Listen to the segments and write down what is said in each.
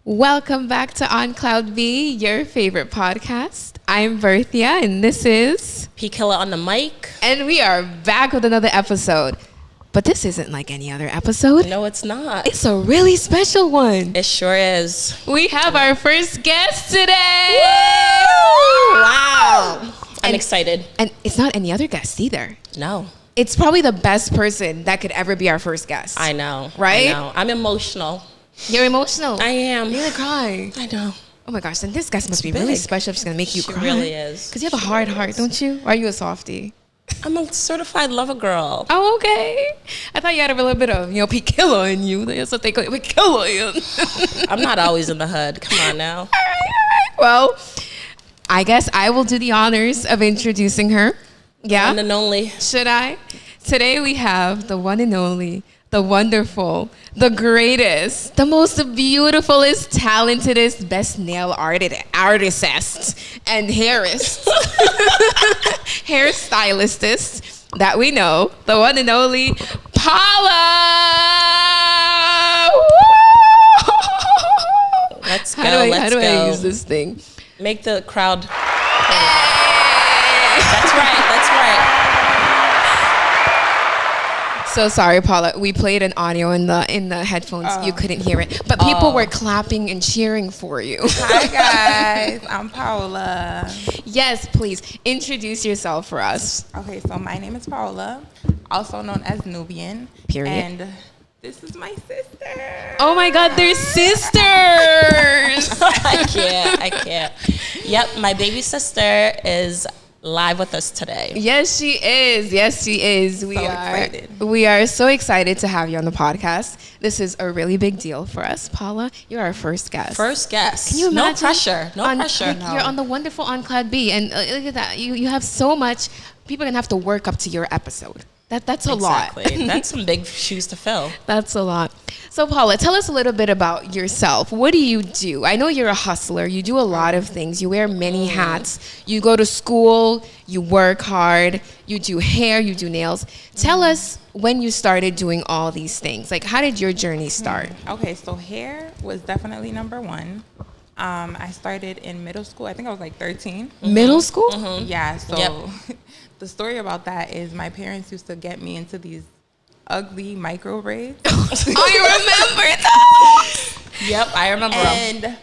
Welcome back to On Cloud B, your favorite podcast. I'm Berthia, and this is P Killer on the mic. And we are back with another episode. But this isn't like any other episode. No, it's not. It's a really special one. It sure is. We have our first guest today. Woo! Wow. I'm excited. And it's not any other guest either. No. It's probably the best person that could ever be our first guest. I know. Right? I know. I'm emotional. You're emotional. I am. You're gonna cry. I know. Oh my gosh, then this guest must be really special if she's gonna make you cry. She really is. Because you have a hard heart, don't you? Or are you a softie? I'm a certified lover girl. Oh, okay. I thought you had a little bit of, P Killer in you. That's what they call it, P Killer in. I'm not always in the hood. Come on now. All right. Well, I guess I will do the honors of introducing her. Yeah? One and only. Should I? Today we have the one and only, the wonderful, the greatest, the most beautifulest, talentedest, best nail artist and hairstylist that we know, the one and only Paola. Let's go. How do I use this thing? Make the crowd. That's right. That's right. So sorry, Paula. We played an audio in the headphones. You couldn't hear it, but people were clapping and cheering for you. Hi guys, I'm Paola. Yes, please introduce yourself for us. Okay, so my name is Paola, also known as Nubian. Period. And this is my sister. Oh my God, they're sisters. I can't. Yep, my baby sister is live with us today. Yes, she is. We are so excited to have you on the podcast. This is a really big deal for us, Paula. You're our first guest. First guest. Can you imagine? No pressure. No pressure. Like, you're on the wonderful On Cloud B, and look at that. You have so much. People are gonna have to work up to your episode. That's a lot. Exactly. That's some big shoes to fill. That's a lot. So, Paula, tell us a little bit about yourself. What do you do? I know you're a hustler. You do a lot of things. You wear many hats. You go to school. You work hard. You do hair. You do nails. Tell us when you started doing all these things. Like, how did your journey start? Okay, so hair was definitely number one. I started in middle school. I think I was like 13. Middle school? Yeah, so Yep. the story about that is my parents used to get me into these ugly micro braids. Oh, you remember those? Yep, I remember them. And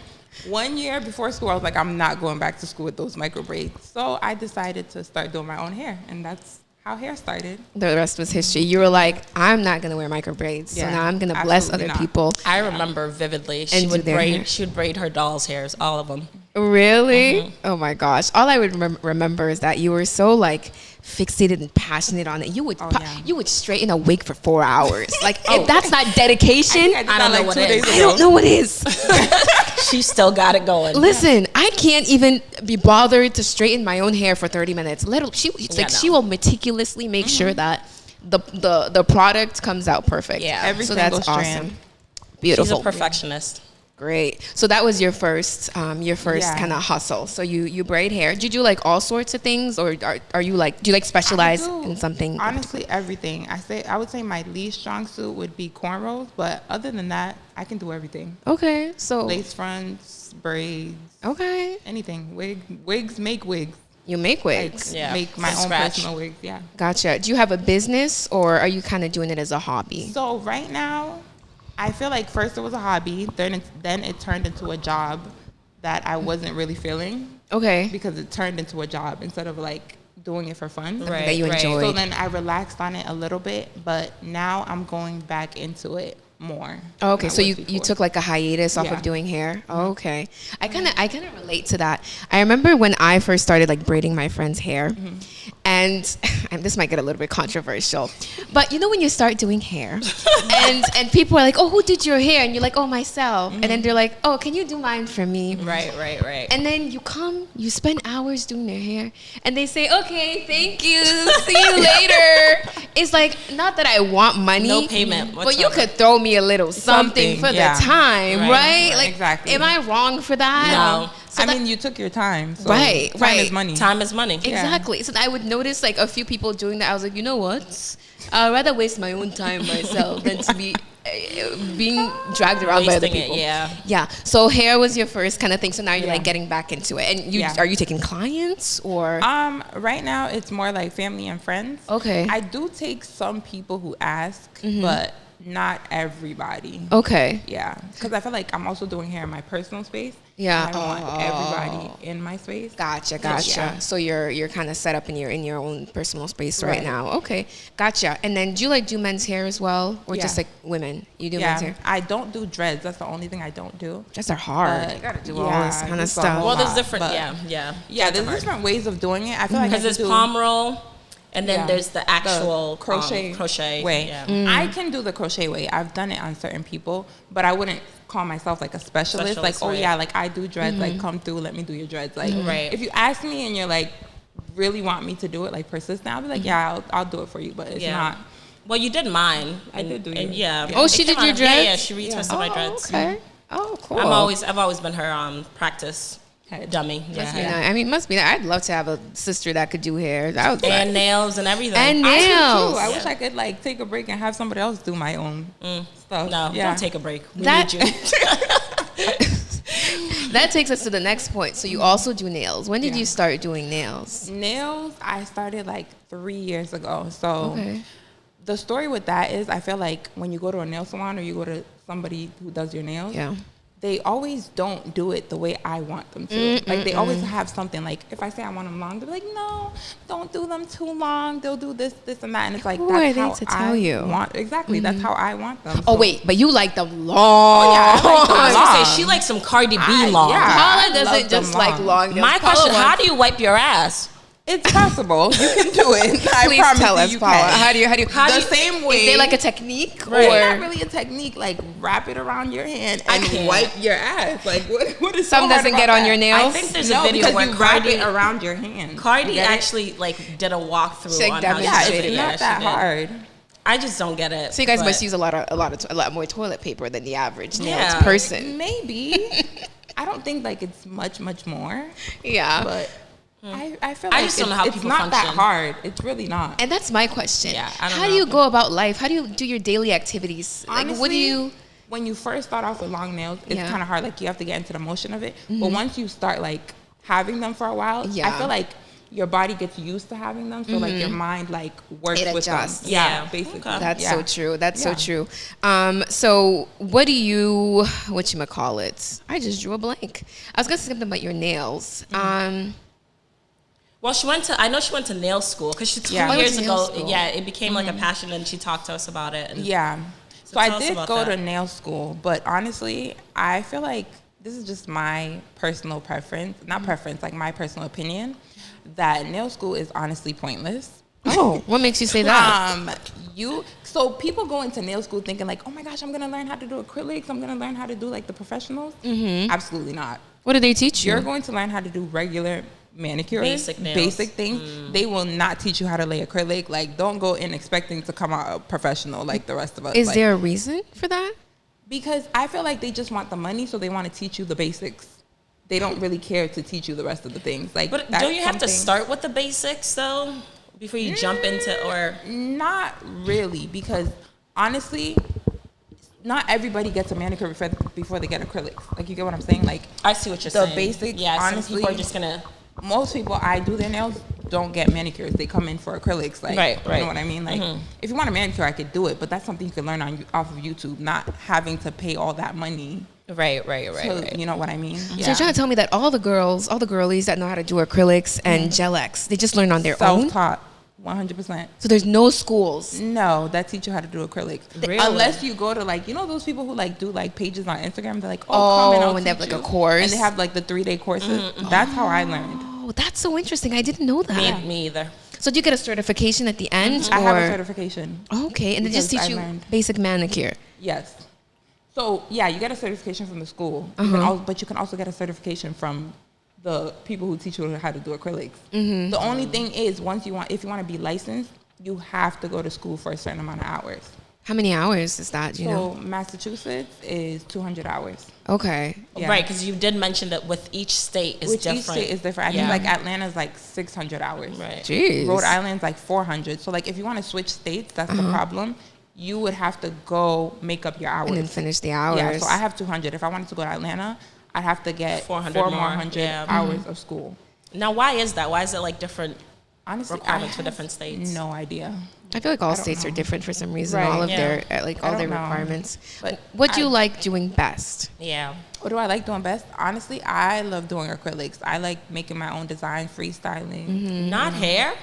1 year before school, I was like, I'm not going back to school with those micro braids. So I decided to start doing my own hair, and that's how hair started. The rest was history. You were like, I'm not going to wear micro braids, so Yeah, now I'm going to bless other absolutely not. people. I remember vividly. And do their hair. She would braid her doll's hairs, all of them. Really? Oh my gosh. All I would remember is that you were so like fixated and passionate on it. You would you would straighten a wig for 4 hours. Like if that's not dedication, I don't know what it is. I don't know what is. She still got it going. Listen, I can't even be bothered to straighten my own hair for 30 minutes. She will meticulously make sure that the product comes out perfect. Yeah. Every so single that's strand. awesome. Beautiful. She's a perfectionist. Great. So that was your first Yeah. kind of hustle. So you braid hair. Did you do like all sorts of things, or are you like, do you like specialize in something? Honestly, everything. I would say my least strong suit would be cornrows, but other than that, I can do everything. Okay. So Lace fronts, braids, okay, anything. Wigs make wigs. you make wigs. Yeah, Make my from own scratch. personal wigs. Yeah. Gotcha. Do you have a business, or are you kind of doing it as a hobby? So right now, I feel like first it was a hobby, then it turned into a job that I wasn't really feeling Okay. because it turned into a job instead of like doing it for fun. Right, that you enjoy. So then I relaxed on it a little bit, but now I'm going back into it more. Oh, okay, than I so was you before. took like a hiatus off Yeah. of doing hair. Oh, okay, I kind of relate to that. I remember when I first started like braiding my friend's hair, and this might get a little bit controversial, but you know when you start doing hair, and people are like, oh, who did your hair? And you're like, oh, myself. And then they're like, oh, can you do mine for me? Right. And then you spend hours doing their hair, and they say, okay, thank you, see you later. It's like, not that I want money, No payment but you whatsoever. could throw me a little something for yeah. the time, Right, right? Like, exactly. am I wrong for that? No. So I that- mean, you took your time. So Right, Time right. is money. Time is money. Exactly. So I would notice like a few people doing that. I was like, you know what? I'd rather waste my own time myself than to be being dragged around by other Wasting it, people. yeah. Yeah. So hair was your first kind of thing. So now you're Yeah. like getting back into it. And Yeah. are you taking clients or? Right now it's more like family and friends. Okay. I do take some people who ask, but not everybody. Okay. Yeah, because I feel like I'm also doing hair in my personal space. Yeah. and I want everybody in my space. Gotcha. Yeah. So you're kind of set up in your own personal space right Right. now. Okay. Gotcha. And then do you do men's hair as well, or just Yeah. like women? You do men's Yeah, hair. I don't do dreads. That's the only thing I don't do. Dreads are hard. But You gotta do all yeah, this kind of it's a stuff. whole Well, there's lot, different, but- yeah. Yeah, there's different ways of doing it. I feel like I Because there's could do palm roll, and then Yeah. there's the actual crochet way. Yeah. I can do the crochet way. I've done it on certain people, but I wouldn't call myself like a specialist. Like, Specialist, oh right. yeah, like I do dreads. Like, come through, let me do your dreads. Like, Right. if you ask me and you're like really want me to do it, like persistent, I'll be like, yeah, I'll do it for you. But it's not. Well, you did mine. I did do and yours. yeah. Oh, It she came did your out- Yeah, dreads? she retwisted my dreads. Okay. Oh, cool. I've always been her practice Head. dummy. Must be Yeah. nice. I mean, must be nice. I'd love to have a sister that could do hair. That would And nails and everything. And I do nails. too. I wish I could like take a break and have somebody else do my own stuff. No, yeah. don't take a break. We That- need you. That takes us to the next point. So you also do nails. When did Yeah. you start doing nails? Nails, I started like 3 years ago. So Okay. the story with that is I feel like when you go to a nail salon or you go to somebody who does your nails, Yeah. they always don't do it the way I want them to. Like they always have something like if I say I want them long, they're like, no, don't do them too long. They'll do this, this, and that. And it's like Who that's are they how to tell I you? want exactly. That's how I want them. Oh So- wait, but you like them long. Oh, yeah, I like them I was gonna long. say she likes some Cardi B long. yeah. Paula I love doesn't them just like long. long nails. My Paula question: wants- how do you wipe your ass? It's possible. You can do it. I Please promise tell you, us, you Paula. can. How do you? The same way. Is there like a technique It's or not really a technique. Like wrap it around your hand I and can't. wipe your ass. Like what is some so hard doesn't about get on that? your nails? I think there's a No, video because where you wrap Cardi it around your hand. Cardi You get it? actually like did a walkthrough She, like, on how to Yeah, do demonstrated it. it's Yeah, not she that did. hard. I just don't get it. So you guys but- must use a lot more toilet paper than the average nails Yeah. person. Maybe. I don't think like it's much more, Yeah. but I feel I like just don't know how it's people not that function. hard. It's really not. And that's my question. Yeah, I don't How do know. you go about life? How do you do your daily activities? Like, what do Honestly, you? when you first start off with long nails, it's Yeah. kind of hard. Like you have to get into the motion of it. But once you start like having them for a while, Yeah. I feel like your body gets used to having them. So like your mind like works It with them. adjusts. Yeah. basically. Okay. That's Yeah. so true. That's so Yeah. true. So what do you? Whatchamacallit? I just drew a blank. I was gonna say something about your nails. Well, I know she went to nail school because she 2 Yeah. years I went to nail ago. school. Yeah, it became like a passion, and she talked to us about it. And Yeah. So tell I us did about go that. to nail school, but honestly, I feel like this is just my personal preference, not preference, like my personal opinion, that nail school is honestly pointless. Oh, what makes you say that? So people go into nail school thinking like, oh my gosh, I'm gonna learn how to do acrylics. I'm gonna learn how to do like the professionals. Absolutely not. What do they teach you? You're going to learn how to do regular manicure, Basic nails. basic things. They will not teach you how to lay acrylic. Like, don't go in expecting to come out a professional like the rest of us. Is Like, there a reason for that? because I feel like they just want the money, so they want to teach you the basics. They don't really care to teach you the rest of the things. Like, But that's don't you have to something- start with the basics though before you jump into or? Not really, because honestly, not everybody gets a manicure before they get acrylics. Like, you get what I'm saying? Like, I see what you're the saying. basics, Yeah, some honestly, people are just gonna. most people I do their nails don't get manicures. They come in for acrylics. Like, Right, You right. know what I mean? Like, if you want a manicure, I could do it, but that's something you can learn off of YouTube, not having to pay all that money. Right. You know what I mean? So you're trying to tell me that all the girlies that know how to do acrylics and gel X, they just learn on their own? Self-taught, 100%. So there's no schools. No, that teach you how to do acrylics. Really? Unless you go to like, you know those people who like do like pages on Instagram, they're like, come and I'll and they have teach like a you. course. And they have like the 3-day courses. That's how I learned. Oh, that's so interesting. I didn't know that. Me either. So do you get a certification at the end? I have a or- certification. Okay, and they just Because teach I you learned. basic manicure. Yes. So yeah, you get a certification from the school, but you can also get a certification from the people who teach you how to do acrylics. The only thing is, if you want to be licensed, you have to go to school for a certain amount of hours. How many hours is that? Do you So know? Massachusetts is 200 hours. Okay. Yeah. Right, because you did mention that with each state is Which different. each state is different. I think like Atlanta's like 600 hours. Right. Jeez. Rhode Island's like 400. So like if you want to switch states, that's the problem. you would have to go make up your hours. And then finish the hours. Yeah, so I have 200. If I wanted to go to Atlanta, I'd have to get 400 4 more, more hundred yeah. hours of school. Now, why is that? Why is it like different Honestly, requirements for different states? No idea. I feel like all don't states are know. different for some reason. Right. All of Yeah. their all I their don't know. requirements. But What do you like doing best? Yeah. What do I like doing best? Honestly, I love doing acrylics. I like making my own design, freestyling. Not hair?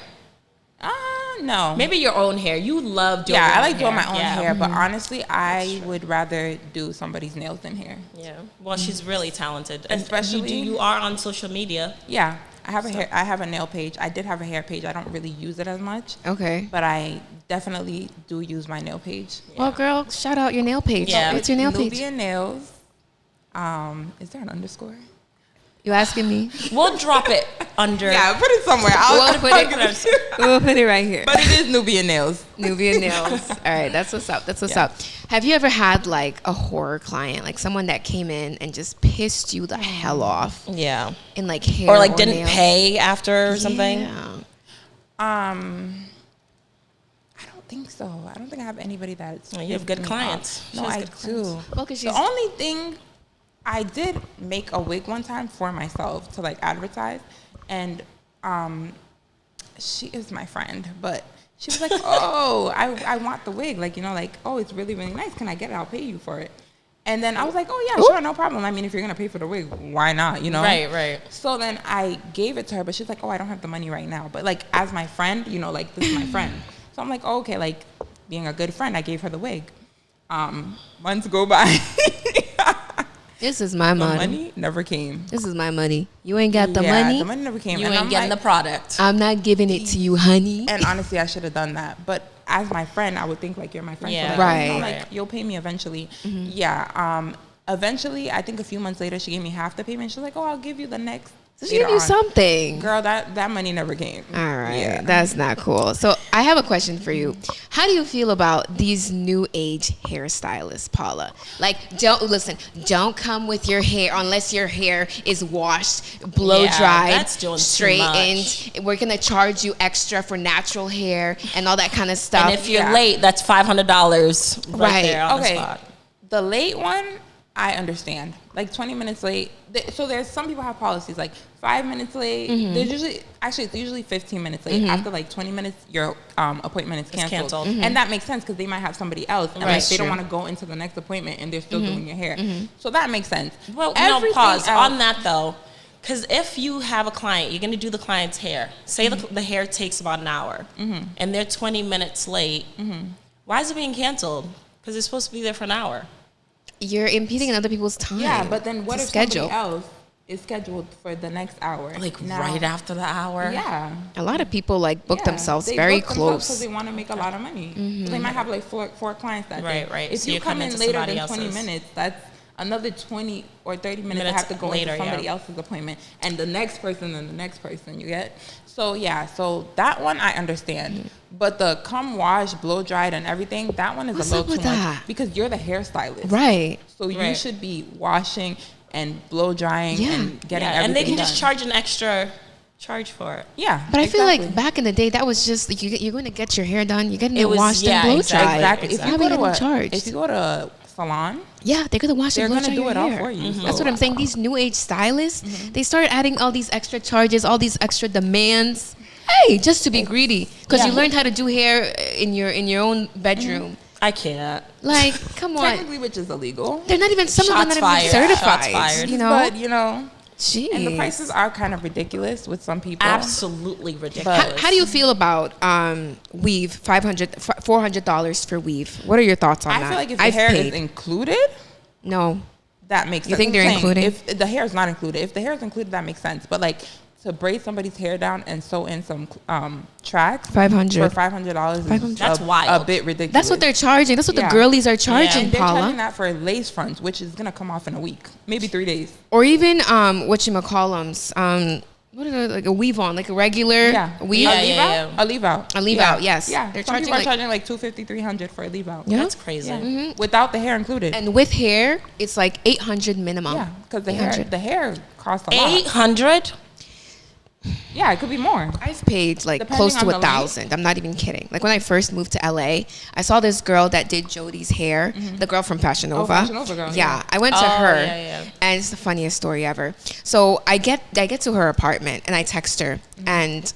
No. Maybe your own hair. You love doing Yeah, your I own like doing my own Yeah. hair, but honestly, I would rather do somebody's nails than hair. Yeah. Well, she's really talented. And Especially- you are on social media. Yeah, I have a nail page. I did have a hair page. I don't really use it as much, Okay. but I definitely do use my nail page. Well, girl, shout out your nail page. Yeah. What's your nail page? Nubia Nails. Is there an underscore? You asking me? We'll drop it under. Yeah, put it somewhere. We'll put it right here. But it is Nubia Nails. Nubia nails. All right, that's what's up. That's what's up. Have you ever had like a horror client, like someone that came in and just pissed you the hell off Yeah. in like hair Or like didn't nails? pay after or something? Yeah. I don't think so. I don't think I have anybody that's. Well, you have good pissed me clients. off. She No, has I good clients. do. Well, 'cause The she's only thing I did make a wig one time for myself to like advertise, and she is my friend, but she was like, "Oh, I want the wig, like like oh, it's really really nice. Can I get it? I'll pay you for it." And then I was like, "Oh yeah, sure, no problem. I mean, if you're gonna pay for the wig, why not? Right, right. So then I gave it to her, but she's like, "Oh, I don't have the money right now." But like as my friend, like this is my friend. So I'm like, oh, okay, like being a good friend, I gave her the wig. Months go by. this is my The money. money never came. This is my money. You ain't got the Yeah, money. the money never came. You And ain't I'm getting like- the product. I'm not giving it to you, honey. And honestly, I should have done that. But as my friend, I would think like you're my friend. Yeah. So like, Right. like you'll pay me eventually. Yeah. Eventually, I think a few months later, she gave me half the payment. She's like, "Oh, I'll give you the next." So she later give you on." something. Girl, that money never came. All right, Yeah. that's not cool. So I have a question for you. How do you feel about these new age hairstylists, Paula? Like, don't come with your hair unless your hair is washed, blow Yeah, dried, that's doing too straightened. We're gonna charge you extra for natural hair and all that kind of stuff. And if you're Yeah. late, that's $500 right, Right. there on the Okay. spot. The late one, I understand. Like 20 minutes late. So there's some people have policies like 5 minutes late. There's it's usually 15 minutes late. After like 20 minutes, your appointment is canceled. canceled. And that makes sense because they might have somebody else, and Right. like they don't True. want to go into the next appointment and they're still doing your hair. So that makes sense. Well, Everything pause else- on that though. Because if you have a client, you're going to do the client's hair. Say the hair takes about an hour, and they're 20 minutes late. Why is it being canceled? Because they're supposed to be there for an hour. You're impeding on other people's time. Yeah, but then what to if schedule? somebody else is scheduled for the next hour? Like Now- right after the hour. Yeah. A lot of people like book Yeah, themselves they very book themselves close. because they want to make a lot of money. So they might have like four clients that day. Right, right. If So you you come come in into later somebody than 20 else's. minutes, that's another 20 or 30 minutes that Minutes have to go later, into somebody yeah. else's appointment, and the next person and the next person. You get? So yeah, so that one I understand, but the come wash, blow dried, and everything, that one is What's a up little with too that? much because you're the hairstylist, Right. So you Right. should be washing and blow drying Yeah. and getting Yeah, everything and they can done. just charge an extra charge for it. Yeah, But I feel like exactly. back in the day, that was just like you're going to get your hair done. You're getting It it was- washed yeah, and blow exactly. dried. Exactly. Exactly. If How you are go we to getting a charged? if you go to a salon, Yeah, they're gonna wash they're and blow gonna dry do your it all hair. for you. That's So- what I'm saying. These new age stylists, they started adding all these extra charges, all these extra demands. Hey, just to be greedy, because you Yeah. learned how to do hair in your own bedroom. I can't. Like, come on, Technically, which is illegal. they're not even some of Shots them not even fired. certified. Shots fired. You know, But jeez. and the prices are kind of ridiculous with some people. Absolutely ridiculous. How do you feel about weave? $400 for weave. What are your thoughts on that? I feel like if the I've hair paid. is included, No. that makes sense. You think I'm they're saying including? If the hair is not included, if the hair is included, that makes sense. But like to braid somebody's hair down and sew in some tracks 500. for $500 is $500. That's a wild. bit ridiculous. That's what they're charging. That's what Yeah. the girlies are charging, and they're Paula. charging that for lace fronts, which is gonna come off in a week, maybe 3 days. Or even whatchamacallums. What are they, like a weave on, like a regular weave? Yeah, a leave yeah, out. A leave out. A leave out, yes. Yeah, They're some charging people are like- charging like $250, $300 for a leave out. Yeah. That's crazy. Yeah. Without the hair included. And with hair, it's like 800 minimum. yeah, because the 800. hair costs a lot. 800? Yeah, it could be more. I've paid like Depending close on to the length. 1,000. I'm not even kidding. Like when I first moved to LA, I saw this girl that did Jodie's hair, the girl from Fashion Nova. Fashion Nova girl, Yeah, I went to her, yeah. and it's the funniest story ever. So I get to her apartment, and I text her, and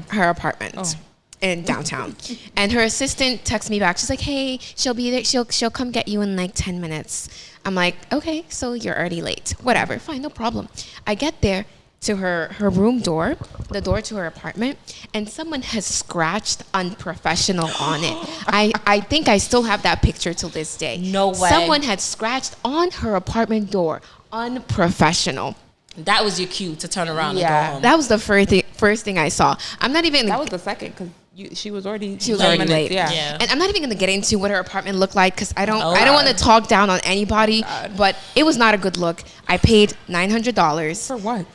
her apartment. In downtown, and her assistant texts me back. She's like, "Hey, she'll be there. She'll come get you in like 10 minutes." I'm like, "Okay, so you're already late. Whatever, fine, no problem." I get there to her room door, the door to her apartment, and someone has scratched unprofessional on it. I think I still have that picture till this day. No way. Someone had scratched on her apartment door, unprofessional. That was your cue to turn around and go home. That was the first thing I saw. I'm not even. That was the second because she was already late. Yeah. And I'm not even going to get into what her apartment looked like because I don't want to talk down on anybody. But it was not a good look. I paid $900 For what?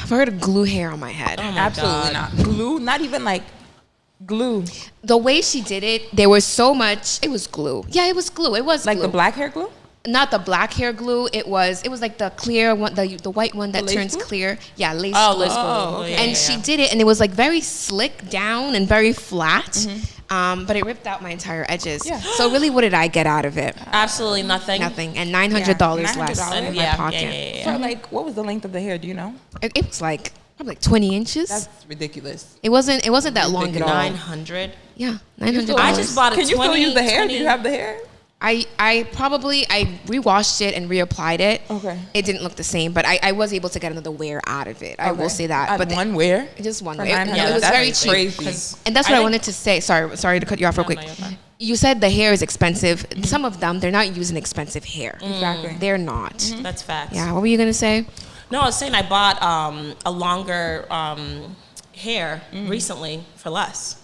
for her to glue hair on my head. Oh my Absolutely God. not. Glue? Not even like glue. The way she did it, there was so much. It was glue. Yeah, it was glue. It was Like glue. the black hair glue? Not the black hair glue. It was like the clear one, the white one that lace turns glue? clear. Yeah, lace Oh, glue. let's go. Oh, okay. And she did it, and it was like very slick down and very flat. But it ripped out my entire edges. Yeah. So really, what did I get out of it? Absolutely nothing. Nothing. And $900 less $900. in my pocket. So like, what was the length of the hair? Do you know? It was like probably like 20 inches. That's ridiculous. It wasn't that long at all. 900. Yeah, $900. I just bought a Can you 20, still use the hair? 20 Do you have the hair? I rewashed it and reapplied it. Okay. It didn't look the same, but I was able to get another wear out of it. I will say that. But one wear? just one For wear. $900? It was That's very cheap. crazy. And that's what I wanted to say. Sorry to cut you off real quick. No, you're fine. You said the hair is expensive. Some of them, they're not using expensive hair. Exactly. They're not. That's facts. Yeah, what were you going to say? No, I was saying I bought a longer hair recently for less.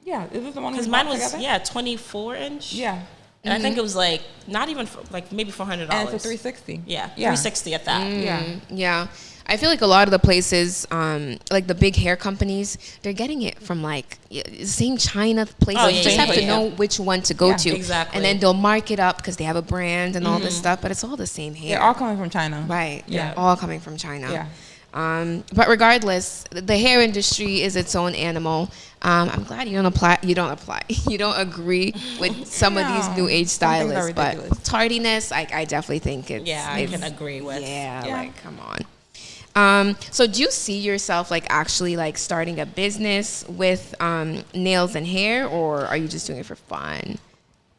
Yeah, is this the one? Because we mine bought was, together? 24 inch. Yeah. And I think it was like, not even, like maybe $400. And it's a 360. Yeah, 360 at that. Yeah. Yeah. I feel like a lot of the places, like the big hair companies, they're getting it from like the same China places. Oh, You yeah, just yeah, have to yeah. know which one to go Yeah, to. exactly. And then they'll mark it up because they have a brand and all this stuff, but it's all the same hair. They're all coming from China. Right. Yeah. They're all coming from China. Yeah. But regardless, the hair industry is its own animal. I'm glad you don't apply. You don't agree with some of these new age Some things are stylists. But ridiculous. tardiness, I definitely think it's. Yeah, I can agree with. Yeah, Yeah. like come on. So do you see yourself like actually like starting a business with nails and hair, or are you just doing it for fun?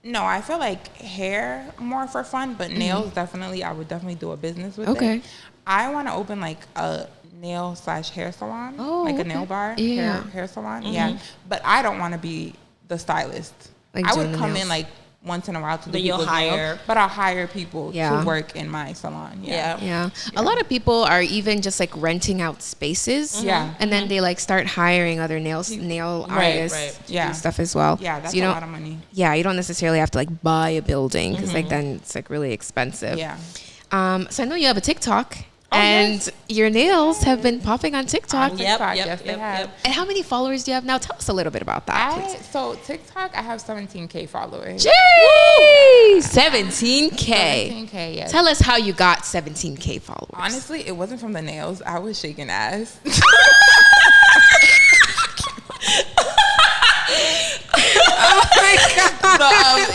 No, I feel like hair more for fun, but nails definitely. I would definitely do a business with Okay. it. I want to open like a nail/hair salon, Oh, like a okay. nail bar, Yeah. hair salon. Yeah, but I don't want to be the stylist. Like I doing would the come nails. in like once in a while to do But you'll people's nails, hire- but I'll hire people Yeah. to work in my salon. Yeah. Yeah. A lot of people are even just like renting out spaces. Yeah. And then they like start hiring other nail Right, artists right. to Yeah. do stuff as well. Yeah, that's So you a don't, lot of money. yeah, you don't necessarily have to like buy a building because like then it's like really expensive. Yeah. So I know you have a TikTok Oh, and yes. your nails have been popping on TikTok. On Yep, TikTok, yep, yes, they yep, have. yep. And how many followers do you have now? Tell us a little bit about that, please. So TikTok, I have 17K followers. Jeez, 17K. 17K, yes. Tell us how you got 17K followers. Honestly, it wasn't from the nails. I was shaking ass.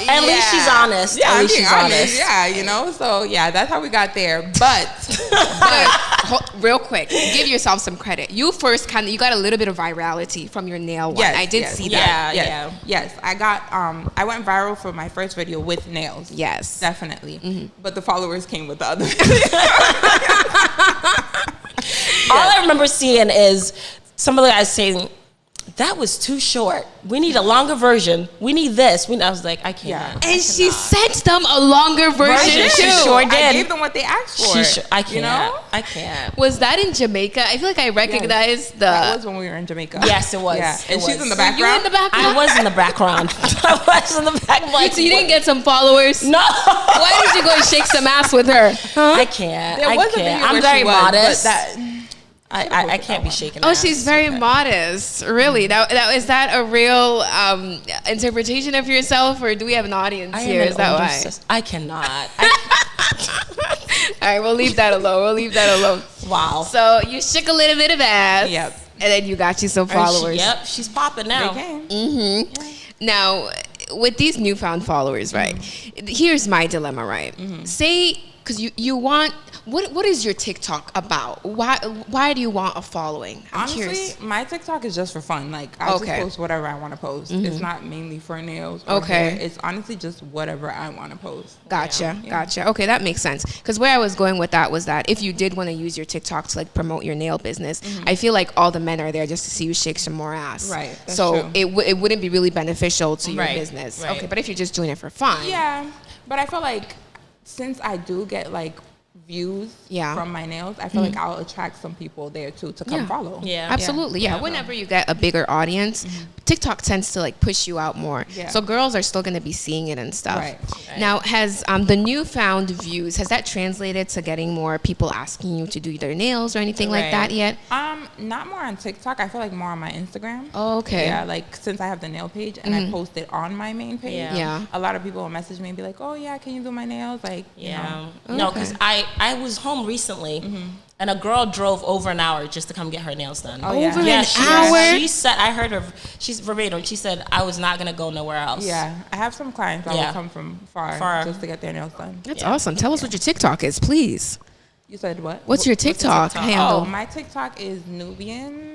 At least she's honest. Yeah, At I'm least being she's honest. Yeah, you know. So yeah, that's how we got there. But Real quick, give yourself some credit. You first you got a little bit of virality from your nail one. yes, I did yes, see Yeah, that. yes, yes. I got I went viral for my first video with nails. Yes. Definitely. But the followers came with the other. All I remember seeing is some of the guys saying, "That was too short. We need a longer version. We need this." I was like, I can't. Yeah. And she sent them a longer version She too. sure I did. gave them what they asked for. I can't. You know? I can't. Was that in Jamaica? I feel like I recognized That was when we were in Jamaica. Yes, it was. Yeah. It And she's was. in the Were you background. in the background? I was in the background. I was in the back. Like, So you didn't get some followers? No. Why did you go and shake some ass with her? Huh? I can't. There I was a can't. video I'm where very she was, but modest. that- I can't be shaking. Oh, ass. she's very modest. Really? That is that a real interpretation of yourself, or do we have an audience I am here? an Is that older why? sis- I cannot. All right, we'll leave that alone. Wow. So you shook a little bit of ass. Yep. And then you got you some followers. Yep, she's popping now. They can. Now, with these newfound followers, right? Here's my dilemma, right? Say, because you want, what is your TikTok about? Why do you want a following? I'm Honestly, curious. my TikTok is just for fun. Like, I just post whatever I want to post. It's not mainly for nails or hair. It's honestly just whatever I want to post. Gotcha. Okay, that makes sense. Because where I was going with that was that if you did want to use your TikTok to like promote your nail business, I feel like all the men are there just to see you shake some more ass. Right. That's so true. it wouldn't be really beneficial to your business. Right. Okay, but if you're just doing it for fun. Yeah, but I feel like since I do get like views from my nails, I feel like I'll attract some people there too to come follow. Yeah. Absolutely. Yeah. Whenever you get a bigger audience, TikTok tends to like push you out more. Yeah. So girls are still going to be seeing it and stuff. Right. Now, has the newfound views, has that translated to getting more people asking you to do their nails or anything like that yet? Not more on TikTok. I feel like more on my Instagram. Oh, okay. Yeah, like since I have the nail page and I post it on my main page. Yeah. A lot of people will message me and be like, "Oh yeah, can you do my nails?" Like, you know. No, because I was home recently, and a girl drove over an hour just to come get her nails done. Oh, yeah. Over an hour? She said, I heard her. She's verbatim. She said, "I was not gonna go nowhere else." Yeah, I have some clients that will come from far just to get their nails done. That's awesome. Tell us what your TikTok is, please. You said what? What's your TikTok handle? Oh, my TikTok is Nubian.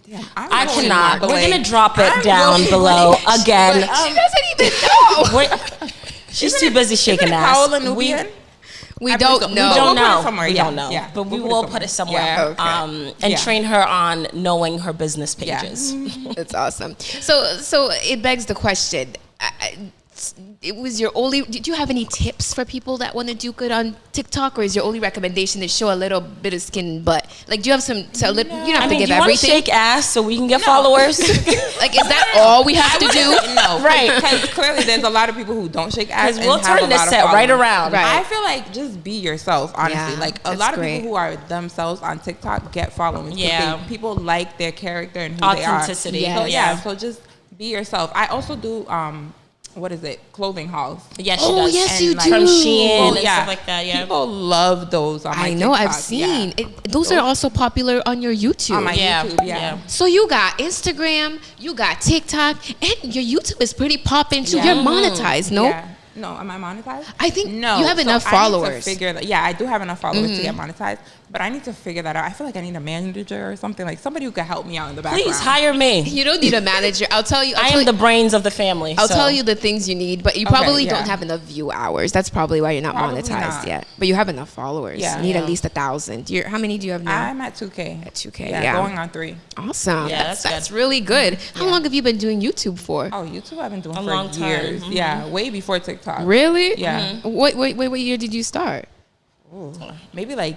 Damn, I cannot. We're gonna drop it down below again. She doesn't even know. She's too busy shaking ass. Paola Nubian? We don't know. We don't know. Somewhere, We don't know. Yeah. But we We'll will put put it it somewhere. somewhere. And train her on knowing her business pages. That's awesome. So it begs the question. It was your only. Did you have any tips for people that want to do good on TikTok, or is your only recommendation to show a little bit of skin and butt? Like, do you have some? You don't have to give do you want to everything. shake ass so we can get followers? Like, is that all we have to do? No, Right. Because clearly there's a lot of people who don't shake ass. Because we'll and have turn a this lot of set right followers. around. Right. I feel like just be yourself, honestly. Yeah, like a that's lot of great. people who are themselves on TikTok get followings. Yeah. People like their character and who they are. Authenticity. Yes. So just be yourself. I also do what is it? Clothing hauls. Yes, she Oh, does. yes, And, you like, do. From Shein and Yeah. stuff like that. Yeah. People love those on my I know. I've TikTok. seen. Yeah. Those are also popular on your YouTube. On my Yeah. YouTube, yeah. Yeah. So you got Instagram, you got TikTok, and your YouTube is pretty popping too. Yeah. You're monetized, no? Yeah. No, am I monetized? I think No. you have enough I need to followers. figure that. Yeah, I do have enough followers to get monetized, but I need to figure that out. I feel like I need a manager or something, like somebody who can help me out in the background. Please hire me. You don't need a manager. I'll tell you. I am the brains of the family. I'll so. tell you the things you need, but you Okay, probably yeah. don't have enough view hours. That's probably why you're not Probably monetized not. yet. But you have enough followers. Yeah. You need Yeah. at least 1,000. How many do you have now? I'm at 2K. At 2K, Yeah, yeah. going on 3. Awesome. Yeah, that's that's good. really good. How Yeah. long have you been doing YouTube for? Oh, YouTube I've been doing A for long time. years. Mhm. Yeah, way before TikTok. Really? Yeah. What year did you start? Ooh, maybe like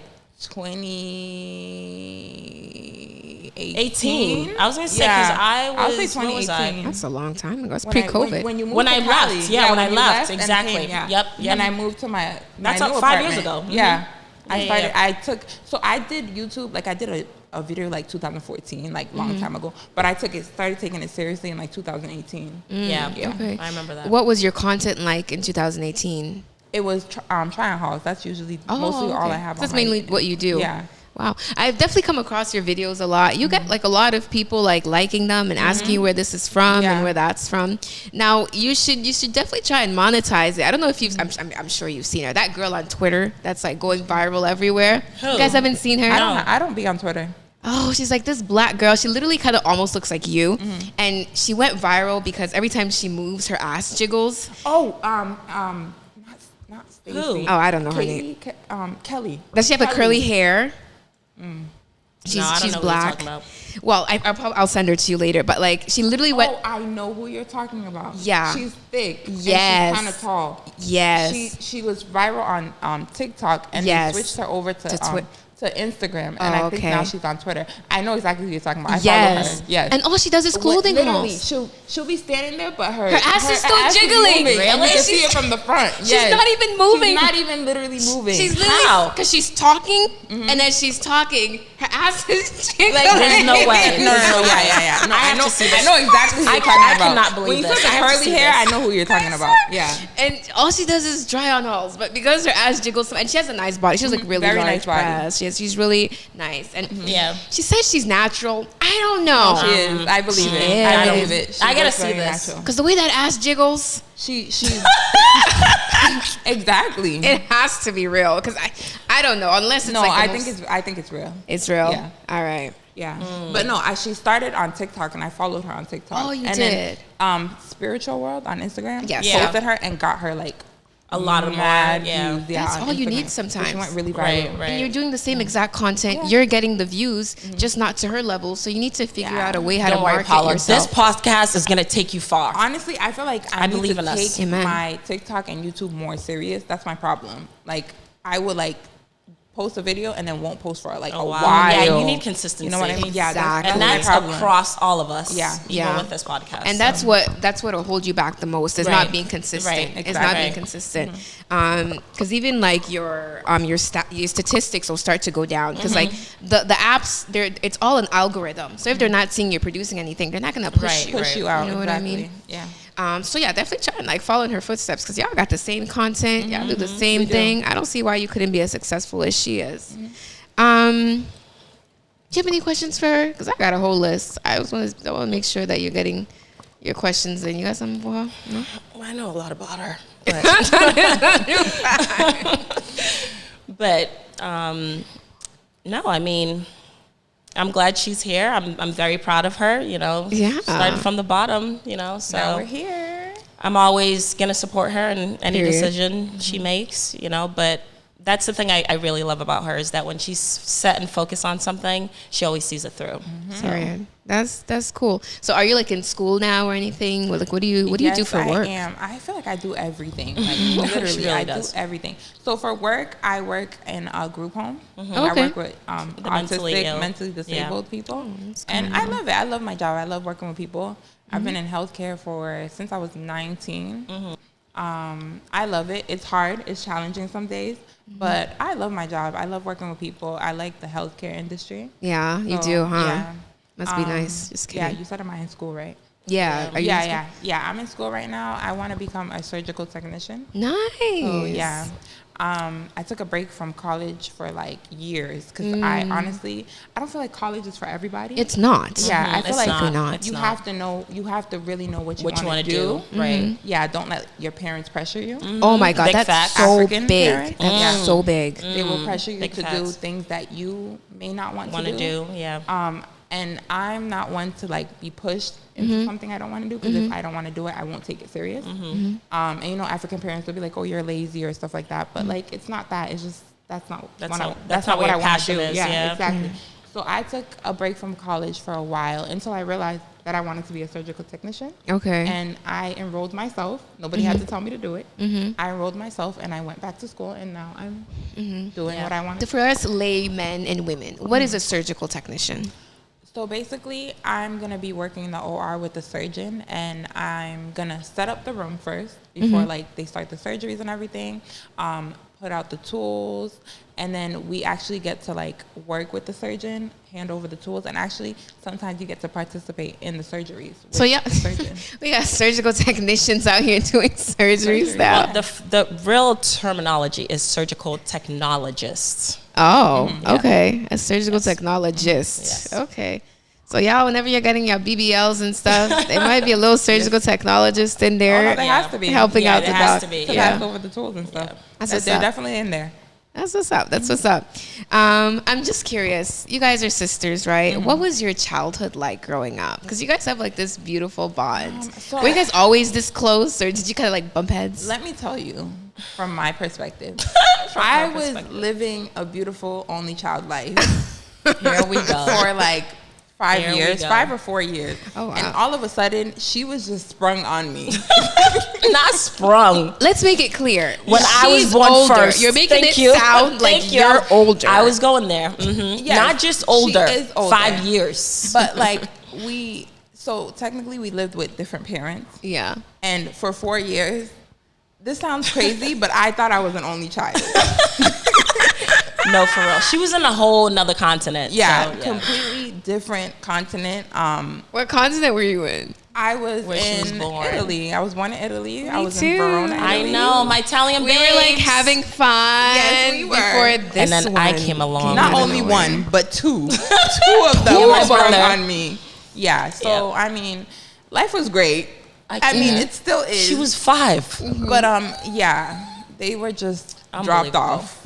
2018. 18. I was gonna say because I I'll say was. What was I? 2018. That's a long time ago. It's When I- pre-COVID. When you moved When to I Cali. left. Yeah, when I you left, and exactly. came, yeah. Yep, yep. And I moved to my That's new up 5 years apartment. ago. Mhm. Yeah. I Yeah, started. yeah. I took. So I did YouTube. Like I did a video like 2014, like long time ago. But I started taking it seriously in like 2018. Yeah. Yeah. Okay. I remember that. What was your content like in 2018? It was trying hauls. That's usually mostly all I have. That's on my- mainly what you do. Yeah. Wow. I've definitely come across your videos a lot. You get like a lot of people like liking them and asking you where this is from Yeah. and where that's from. Now you should definitely try and monetize it. I don't know if you've I'm sure you've seen her. That girl on Twitter that's like going viral everywhere. Who? You guys haven't seen her? I don't be on Twitter. Oh, she's like this black girl. She literally kind of almost looks like you. And she went viral because every time she moves, her ass jiggles. Oh, not Stacey. Who? Oh, I don't know her name. Kelly. Does she have a Kelly. curly hair? She's No, I don't she's know what you're black. talking about. Well, I'll send her to you later. But like, she literally went. Oh, I know who you're talking about. Yeah. She's thick. Yes. And she's kind of tall. Yes. She was viral on TikTok and Yes. they switched her over to Instagram, and Oh, I think okay. now she's on Twitter. I know exactly who you're talking about. I Yes. follow her. Yes. And all she does is clothing Literally, hauls. she'll be standing there, but her ass is still jiggling. moving, and Really? you can see She's- it from the front. She's Yes. not even moving. She's not even literally moving. She's literally How? because she's talking and then she's talking her ass is jiggling. Like, there's no way. No, yeah. No, I have to see this. I know exactly who you're talking I about. cannot believe when you this. said I the have to curly see hair, this. I know who you're talking about. Yeah. And all she does is dry on hauls, but because her ass jiggles, and she has a nice body. She has like really Very large nice body. breasts. She's really nice, and Yeah. she says she's natural. I don't know, She is. I believe it. is. I believe it. She I gotta looks see very this. natural. because the way that ass jiggles, She's exactly. it has to be real. Because I don't know unless it's No, like I think it's real. it's real. Yeah. All right. Yeah, but no, she started on TikTok and I followed her on TikTok. Oh, you and did? Then, Spiritual World on Instagram. Yes. Yeah. Posted her and got her like A lot of mad more, yeah. views. Yeah, That's on all you Instagram. need So sometimes. she went really viral. Right. And you're doing the same exact content. Yeah. You're getting the views, just not to her level. So you need to figure Yeah. out a way how Don't to worry, market Paola. yourself. This podcast is gonna take you far. Honestly, I feel like I need believe to in us. take Amen. my TikTok and YouTube more serious. That's my problem. Like I would like post a video and then won't post for like a wow. while. Yeah, you need consistency. You know what I mean? Yeah, Exactly. And that's that's my problem. across all of us. Yeah. Even Yeah. with this podcast. And that's what'll hold you back the most is Right. not being consistent. Right, It's exactly. not being consistent. Because even like your statistics will start to go down because like the apps it's all an algorithm. So if they're not seeing you're producing anything, they're not gonna push Right. you. Push you out. You know what I exactly. mean? Yeah. So yeah, definitely try and like follow in her footsteps because y'all got the same content. Y'all do the same We do. thing. I don't see why you couldn't be as successful as she is. Do you have any questions for her? Because I got a whole list. I want to make sure that you're getting your questions in. You got something for her? No? Well, I know a lot about her. But no, I mean, I'm glad she's here. I'm very proud of her. You know, Yeah. started from the bottom. You know, so Now we're here. I'm always gonna support her in any Period. decision she makes. You know, but that's the thing I really love about her is that when she's set and focused on something, she always sees it through. Sorry. That's cool. So are you like in school now or anything? Like what do you do for work? I am. I feel like I do everything. Like literally, really I does. do everything. So for work, I work in a group home. Okay. I work with mentally autistic, ill. mentally disabled people, that's and I love it. I love my job. I love working with people. I've been in healthcare since I was 19. I love it. It's hard. It's challenging some days, but I love my job. I love working with people. I like the healthcare industry. Yeah, you So, do, huh? Yeah. Must be nice. Just Yeah, kidding. you said am I in school, right? Yeah. Are you in school? Yeah. I'm in school right now. I want to become a surgical technician. Nice. So yeah, I took a break from college for like years because I honestly I don't feel like college is for everybody. It's not. Yeah, I feel It's like not. not. It's you not. have to know. You have to really know what you want wanna to do. Right. Yeah, don't let your parents pressure you. Oh my God, Big that's facts. so African big. parents. That's Yeah. so big. They will pressure you Big to do facts. things that you may not want Want to to do? Yeah. And I'm not one to like be pushed into something I don't want to do because if I don't want to do it, I won't take it serious. And you know, African parents will be like, "Oh, you're lazy" or stuff like that. But like, it's not that. It's just that's not That's what not- I, that's not what what I your want to passion do. is, Yeah, yeah. exactly. So I took a break from college for a while until I realized that I wanted to be a surgical technician. Okay. And I enrolled myself. Nobody had to tell me to do it. I enrolled myself and I went back to school and now I'm doing what I want to do. For us laymen and women, what is a surgical technician? So basically, I'm going to be working in the OR with the surgeon and I'm going to set up the room first before like they start the surgeries and everything, put out the tools, and then we actually get to like work with the surgeon, hand over the tools, and actually sometimes you get to participate in the surgeries with So yeah, the surgeon. we got surgical technicians out here doing surgeries now. Well, the real terminology is surgical technologists. Oh, okay. A surgical technologist. Yes. Okay. So y'all, whenever you're getting your BBLs and stuff, there might be a little surgical technologist in Oh, there no, there has to be. helping Yeah, out the there has doc. to be, To Yeah. pass over the tools and stuff. That's what's They're up. definitely in there. That's what's up. That's what's up. I'm just curious. You guys are sisters, right? What was your childhood like growing up? Because you guys have like this beautiful bond. so Were you guys always this close, or did you kind of like bump heads? Let me tell you, from my perspective, From I my was perspective. living a beautiful only child life Here we go. for like 5 Here we years, go. 5 or 4 years. Oh, wow. And all of a sudden, she was just sprung on me. Not sprung. Let's make it clear. When I was She's born older. first. You're making Thank it you. sound like Thank you. you're older. I was going there. Yes, Not just she older. is older. 5 years. But like, so technically we lived with different parents. Yeah. And for 4 years, this sounds crazy, but I thought I was an only child. No, for real. She was in a whole nother continent. Yeah, so, completely different continent. What continent were you in? I was Where she was in born. Italy. I was born in Italy. I was too. in Verona, I Italy. know, my Italian We were like babes. having fun. Yes, we were. Before this And then one I came along. Not out of only nowhere. one, but two. Two of them Two were of sprung them. on me. Yeah. So Yep. I mean, life was great. I I mean, can't. it still is. She was 5. But yeah, they were just dropped Unbelievable. off.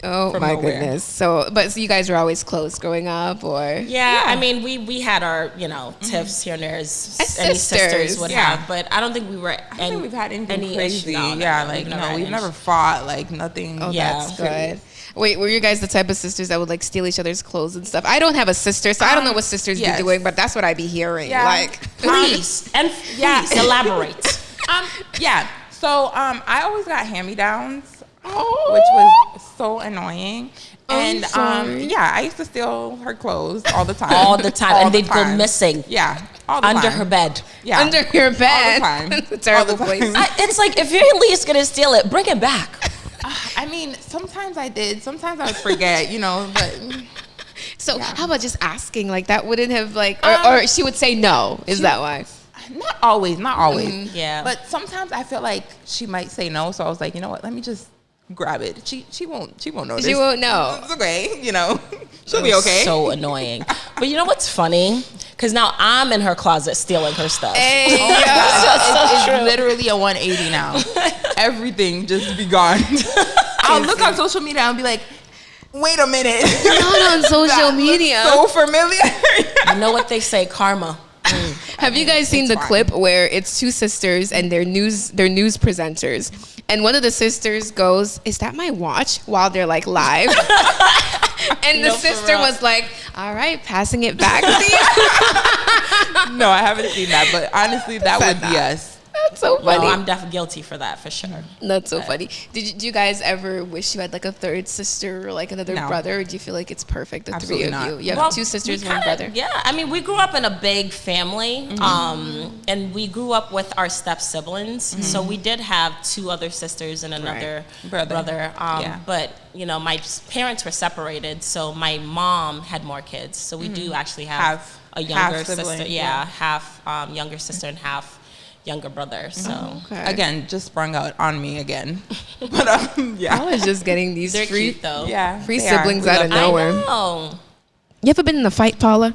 Oh From my nowhere. goodness. So you guys were always close growing up, or? Yeah, I mean, we had our, tiffs here and there as any sisters, sisters would yeah. have, but I don't think we were I don't think we've had anything any crazy. issue. No, Yeah, no, like had we've any never issue. fought. Like nothing. Oh, Yeah. that's good. Wait, were you guys the type of sisters that would like steal each other's clothes and stuff? I don't have a sister, so I don't know what sisters yes. be doing, but that's what I be hearing. Yeah. Like, Please, and Yeah. please elaborate. Yeah. So I always got hand-me-downs, oh, which was so annoying. I'm And sorry. yeah, I used to steal her clothes all the time. All the time, All and the they'd go time. missing Yeah, all the under time. her bed. Yeah, under your bed. time. That's a terrible All the place. time. It's like, if you're at least gonna steal it, bring it back. I mean, sometimes I did. Sometimes I would forget, but So Yeah. how about just asking? Like that wouldn't have like, or she would say no. Is that why? not always. Not always. Yeah. But sometimes I feel like she might say no, so I was like, you know what? Let me just grab it. She won't notice. She won't know. It's okay. She'll be okay. So annoying. But you know what's funny? Because now I'm in her closet stealing her stuff. Hey, It's literally a 180 now. Everything just be gone. I'll look on social media and be like, wait a minute. not on social That looks media. so familiar. You know what they say, karma. Have you guys seen the clip where it's two sisters and they're news presenters, and one of the sisters goes, "Is that my watch?" while they're like live, and the No, for sister real. was like, "All right, passing it back to you." No, I haven't seen that, but honestly, that Said would be that. us. That's so No, funny. I'm definitely guilty for that, for sure. That's so funny. Do you guys ever wish you had like a third sister or like another No. brother, or do you feel like it's perfect, the Absolutely three of not. you? You have Well, two sisters, we one kinda- brother. Yeah, I mean, we grew up in a big family, and we grew up with our step siblings. So we did have 2 other sisters and another brother. Yeah. But my parents were separated, so my mom had more kids. So we do actually have Half- a younger half sister. sibling, Yeah, half younger sister and half younger brother. So Okay. Again, just sprung out on me again. But yeah. I was just getting these they're free cute though. Yeah. free they are. siblings We out of love them. nowhere. I know. You ever been in a fight, Paula?